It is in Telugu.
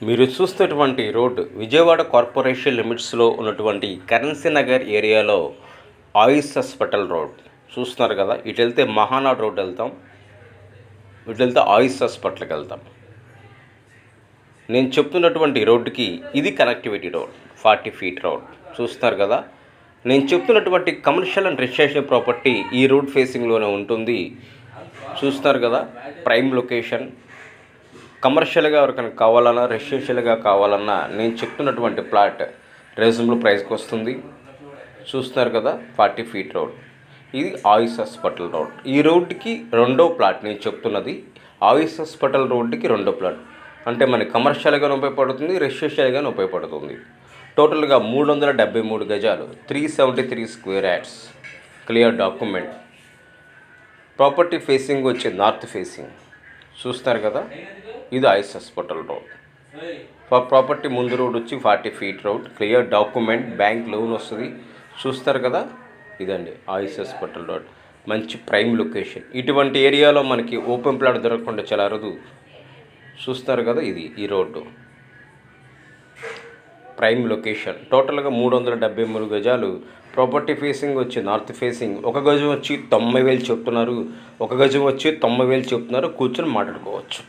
మీరు చూస్తున్నటువంటి రోడ్డు విజయవాడ కార్పొరేషన్ లిమిట్స్లో ఉన్నటువంటి కరెన్సీ నగర్ ఏరియాలో ఆయుష్ హాస్పిటల్ రోడ్ చూస్తున్నారు కదా. ఇటు వెళ్తే మహానాడు రోడ్ వెళ్తాం, ఇటు వెళ్తే ఆయుష్ హాస్పిటల్కి వెళ్తాం. నేను చెప్తున్నటువంటి రోడ్డుకి ఇది కనెక్టివిటీ రోడ్, 40 ఫీట్ రోడ్ చూస్తున్నారు కదా. నేను చెప్తున్నటువంటి కమర్షియల్ అండ్ రెసిడెన్షియల్ ప్రాపర్టీ ఈ రోడ్ ఫేసింగ్లోనే ఉంటుంది. చూస్తున్నారు కదా, ప్రైమ్ లొకేషన్. కమర్షియల్గా ఎవరికైనా కావాలన్నా, రెసిడెన్షియల్గా కావాలన్నా నేను చెప్తున్నటువంటి ప్లాట్ రీజనబుల్ ప్రైస్కి వస్తుంది. చూస్తున్నారు కదా, 40 ఫీట్ రోడ్. ఇది ఆయుష్ హాస్పిటల్ రోడ్. ఈ రోడ్డుకి రెండో ప్లాట్ నేను చెప్తున్నది. ఆయుష్ హాస్పిటల్ రోడ్డుకి రెండో ప్లాట్ అంటే మనకి కమర్షియల్గా ఉపయోగపడుతుంది, రెసిడెన్షియల్గా ఉపయోగపడుతుంది. టోటల్గా 373 గజాలు, 373 square yards, clear document. Property facing వచ్చి నార్త్ ఫేసింగ్. చూస్తారు కదా, ఇది ఆయుష్ హాస్పిటల్ రోడ్. ప్రాపర్టీ ముందు రోడ్ వచ్చి 40 feet road, clear document, bank loan వస్తుంది. చూస్తారు కదా, ఇదండి ఆయుష్ హాస్పిటల్ రోడ్. మంచి ప్రైమ్ లొకేషన్. ఇటువంటి ఏరియాలో మనకి ఓపెన్ ప్లాట్ దొరకకుండా చాలా అరుదు. చూస్తారు కదా, ఇది ఈ రోడ్డు ప్రైమ్ లొకేషన్. టోటల్గా 373 గజాలు. ప్రాపర్టీ ఫేసింగ్ వచ్చి నార్త్ ఫేసింగ్. ఒక గజం వచ్చి 90,000 చెప్తున్నారు, ఒక గజం వచ్చి 90,000 చెప్తున్నారు. కూర్చొని మాట్లాడుకోవచ్చు.